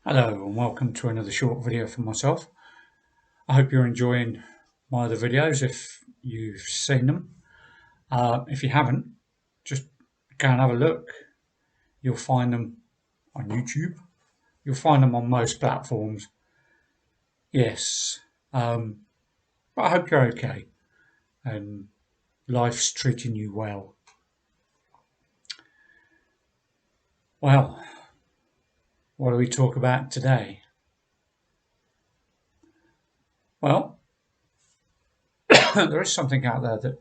Hello and welcome to another short video from myself. I hope you're enjoying my other videos if you've seen them. If you haven't, just go and have a look. You'll find them on YouTube. You'll find them on most platforms. Yes, but I hope you're okay and life's treating you well. Well, what do we talk about today? Well, there is something out there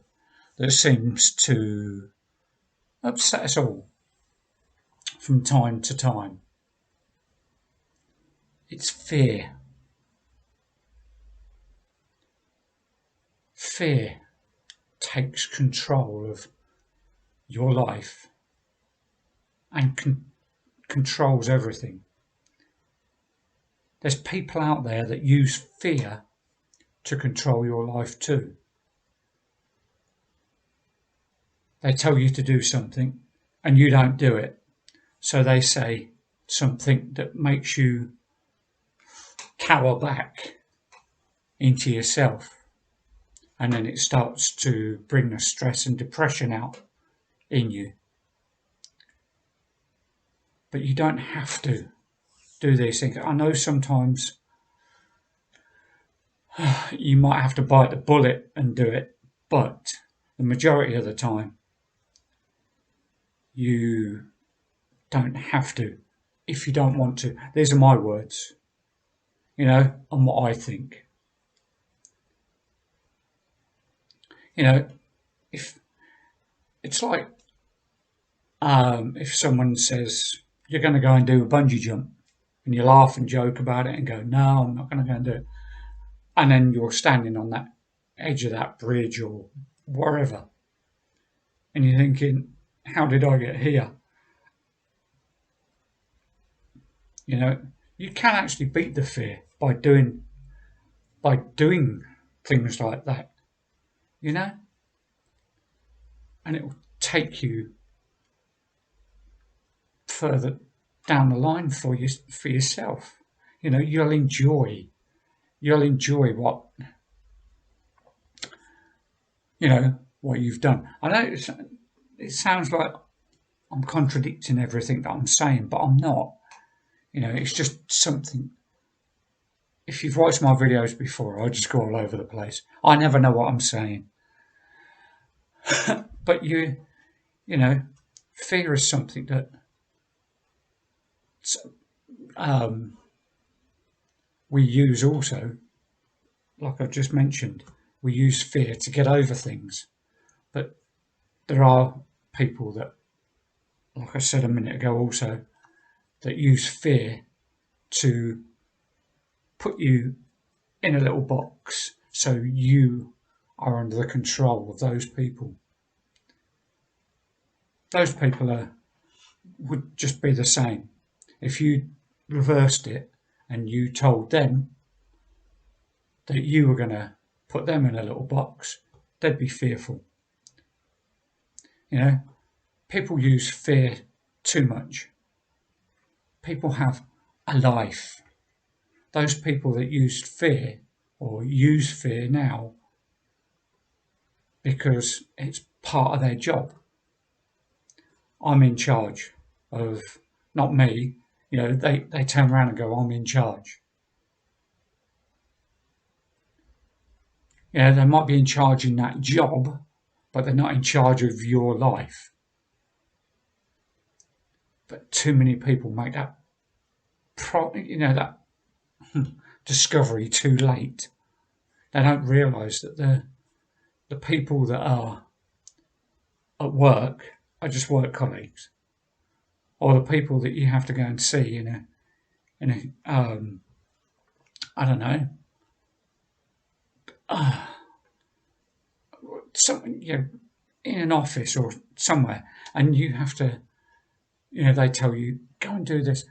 that seems to upset us all from time to time. It's fear. Fear takes control of your life and controls everything. There's people out there that use fear to control your life too. They tell you to do something and you don't do it. So they say something that makes you cower back into yourself. And then it starts to bring the stress and depression out in you. But you don't have to do these things. I know sometimes you might have to bite the bullet and do it, but the majority of the time you don't have to if you don't want to. These are my words, and what I think. If it's like if someone says you're going to go and do a bungee jump and you laugh and joke about it and go, no, I'm not going to go and do it. And then you're standing on that edge of that bridge or wherever and you're thinking, how did I get here? You can actually beat the fear by doing things like that, you know, and it will take you further down the line for yourself. You'll enjoy what you've done. I know it sounds like I'm contradicting everything that I'm saying, but I'm not. It's just something. If you've watched my videos before, I just go all over the place. I never know what I'm saying. But fear is something that um, we use also, like I've just mentioned. We use fear to get over things. But there are people that, like I said a minute ago also, that use fear to put you in a little box so you are under the control of those people. Those people would just be the same. If you reversed it and you told them that you were going to put them in a little box, they'd be fearful. People use fear too much. People have a life. Those people that used fear or use fear now because it's part of their job. I'm in charge of, not me, they turn around and go, I'm in charge. They might be in charge in that job, but they're not in charge of your life. But too many people make that that discovery too late. They don't realise that the people that are at work are just work colleagues, or the people that you have to go and see in a I don't know, some in an office or somewhere, and you have to, they tell you go and do this.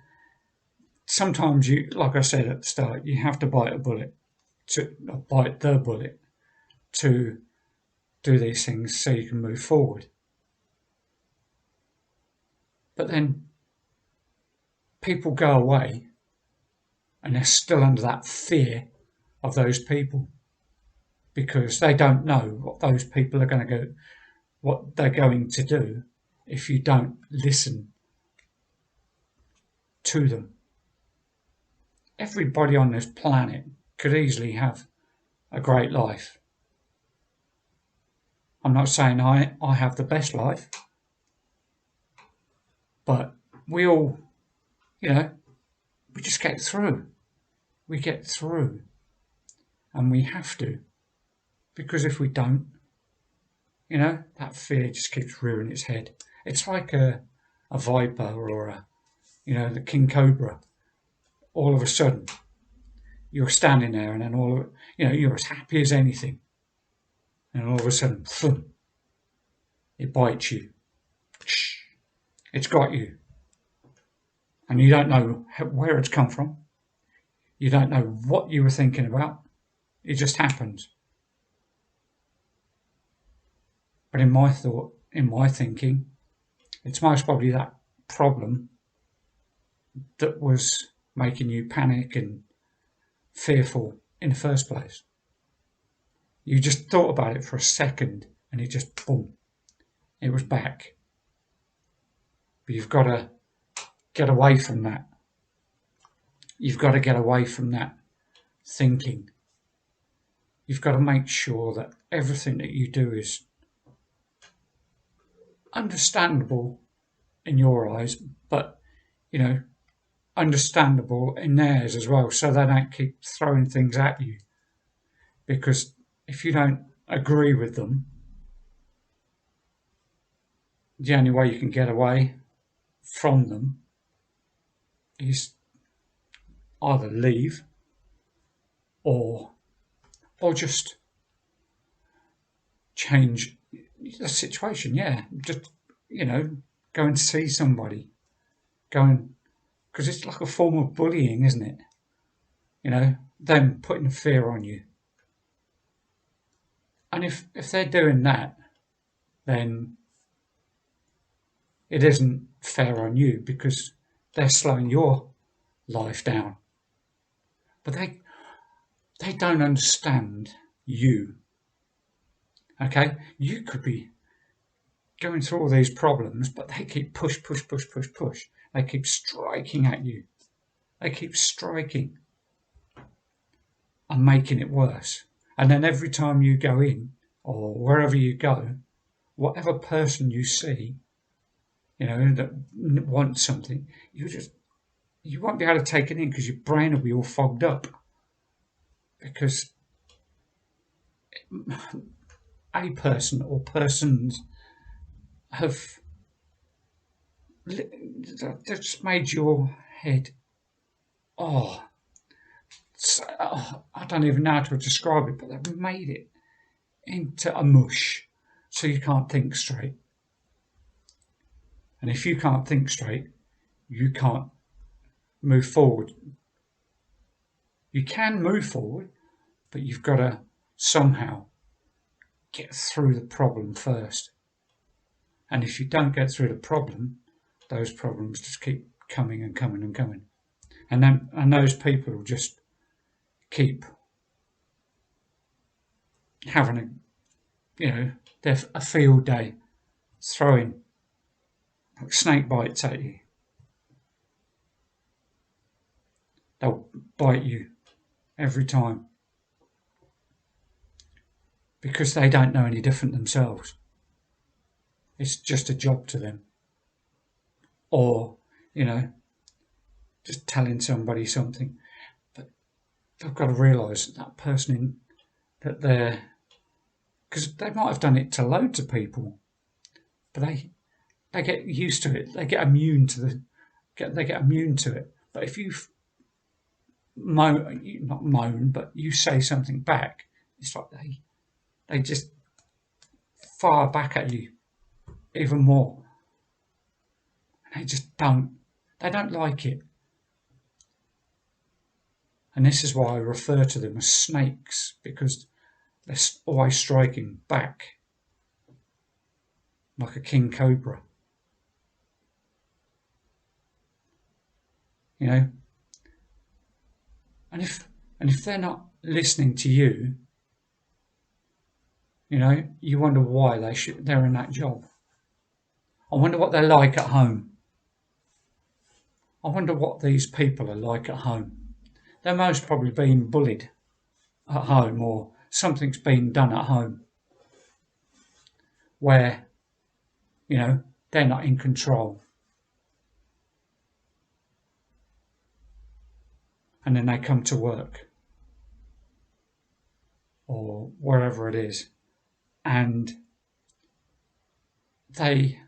Sometimes you, like I said at the start, you have to bite the bullet to do these things so you can move forward. But then people go away and they're still under that fear of those people because they don't know what those people are going to go, what they're going to do if you don't listen to them. Everybody on this planet could easily have a great life. I'm not saying I have the best life, but we all, we just get through. We get through. And we have to. Because if we don't, that fear just keeps rearing its head. It's like a viper or the king cobra. All of a sudden, you're standing there and then you're as happy as anything. And all of a sudden, thump, it bites you. It's got you. And you don't know where it's come from. You don't know what you were thinking about. It just happens. But in my thinking, it's most probably that problem that was making you panic and fearful in the first place. You just thought about it for a second and it just, boom, it was back. But you've got to get away from that. You've got to get away from that thinking. You've got to make sure that everything that you do is understandable in your eyes, but, understandable in theirs as well, so they don't keep throwing things at you. Because if you don't agree with them, the only way you can get away from them is either leave or just change the situation. Just go and see somebody, because it's like a form of bullying, isn't it? Them putting fear on you. And if they're doing that, then it isn't fair on you because they're slowing your life down. But they don't understand you. Okay? You could be going through all these problems, but they keep push. They keep striking at you. They keep striking and making it worse. And then every time you go in or wherever you go, whatever person you see, that wants something, you won't be able to take it in because your brain will be all fogged up. Because a person or persons have just made your head, I don't even know how to describe it, but they've made it into a mush so you can't think straight. And if you can't think straight, you can't move forward. You can move forward, but you've got to somehow get through the problem first. And if you don't get through the problem, those problems just keep coming and coming and coming. And those people will just keep having a field day, throwing like snake bites at you. They'll bite you every time because they don't know any different themselves. It's just a job to them. Or, just telling somebody something. But they've got to realise that person that they're, because they might have done it to loads of people, but they get used to it. They get immune to it. But if you not moan, but you say something back, it's like they just fire back at you even more. They just don't like it. And this is why I refer to them as snakes, because they're always striking back like a king cobra. And if they're not listening to you, you wonder why they're in that job. I wonder what they're like at home. I wonder what these people are like at home. They're most probably being bullied at home, or something's been done at home where, they're not in control. And then they come to work or wherever it is, and they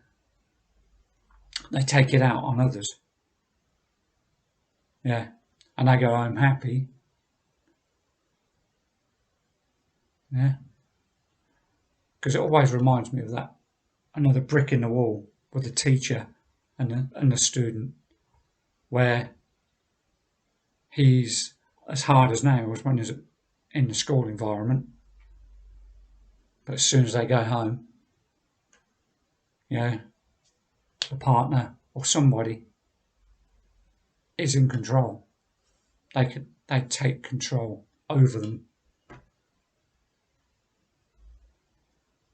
take it out on others. Yeah. And they go home happy. Yeah. Because it always reminds me of that, another brick in the wall with the teacher and the student, where he's as hard as nails when he's in the school environment, but as soon as they go home, the partner or somebody is in control. They take control over them.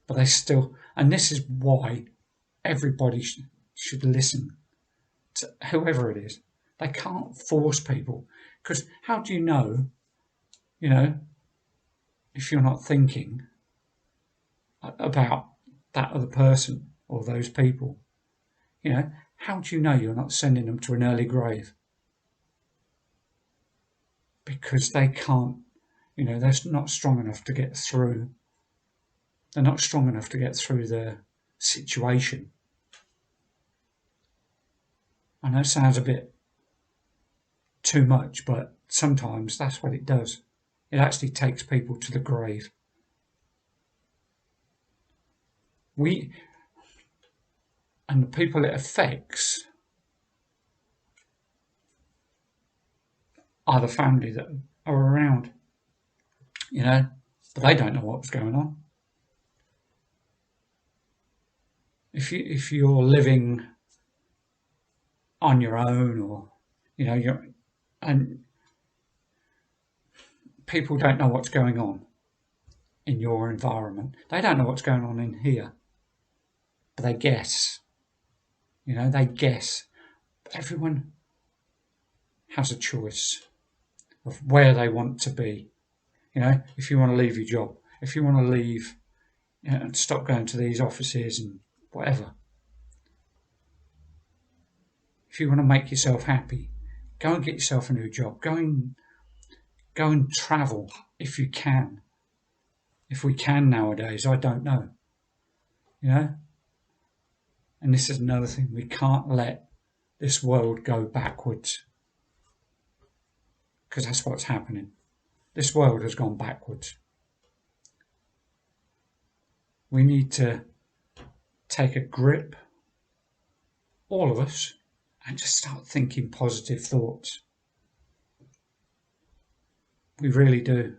But they still, and this is why everybody should listen to whoever it is. They can't force people, because how do you know, if you're not thinking about that other person or those people? How do you know you're not sending them to an early grave? Because they can't, they're not strong enough to get through. They're not strong enough to get through the situation. I know it sounds a bit too much, but sometimes that's what it does. It actually takes people to the grave. And the people it affects are the family that are around, but they don't know what's going on. If you're living on your own, or and people don't know what's going on in your environment, they don't know what's going on in here, but they guess. They guess. But everyone has a choice of where they want to be. If you want to leave your job, if you want to leave and stop going to these offices and whatever, if you want to make yourself happy, go and get yourself a new job. Go and travel if you can. If we can nowadays, I don't know. And this is another thing, we can't let this world go backwards, because that's what's happening. This world has gone backwards. We need to take a grip, all of us, and just start thinking positive thoughts. We really do.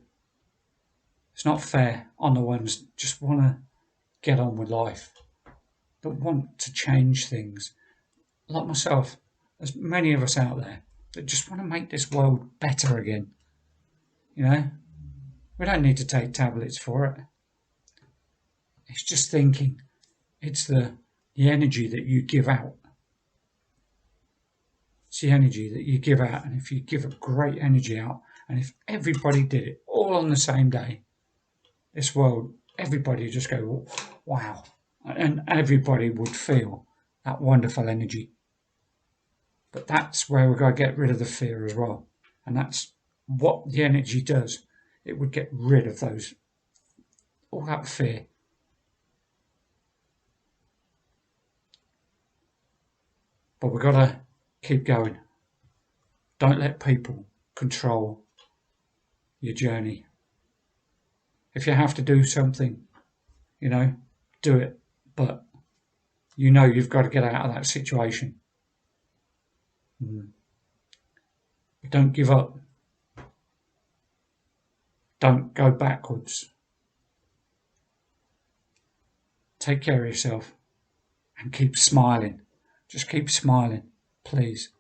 It's not fair on the ones that just want to get on with life, that want to change things. Like myself, there's many of us out there that just want to make this world better again. We don't need to take tablets for it. It's just thinking. It's the energy that you give out. It's the energy that you give out, and if you give a great energy out, and if everybody did it all on the same day, this world, everybody would just go, wow, and everybody would feel that wonderful energy. But that's where we've got to get rid of the fear as well, and that's what the energy does. It would get rid of all that fear. But we've got to keep going. Don't let people control your journey. If you have to do something, do it. But you've got to get out of that situation. But don't give up. Don't go backwards. Take care of yourself and keep smiling. Just keep smiling, please.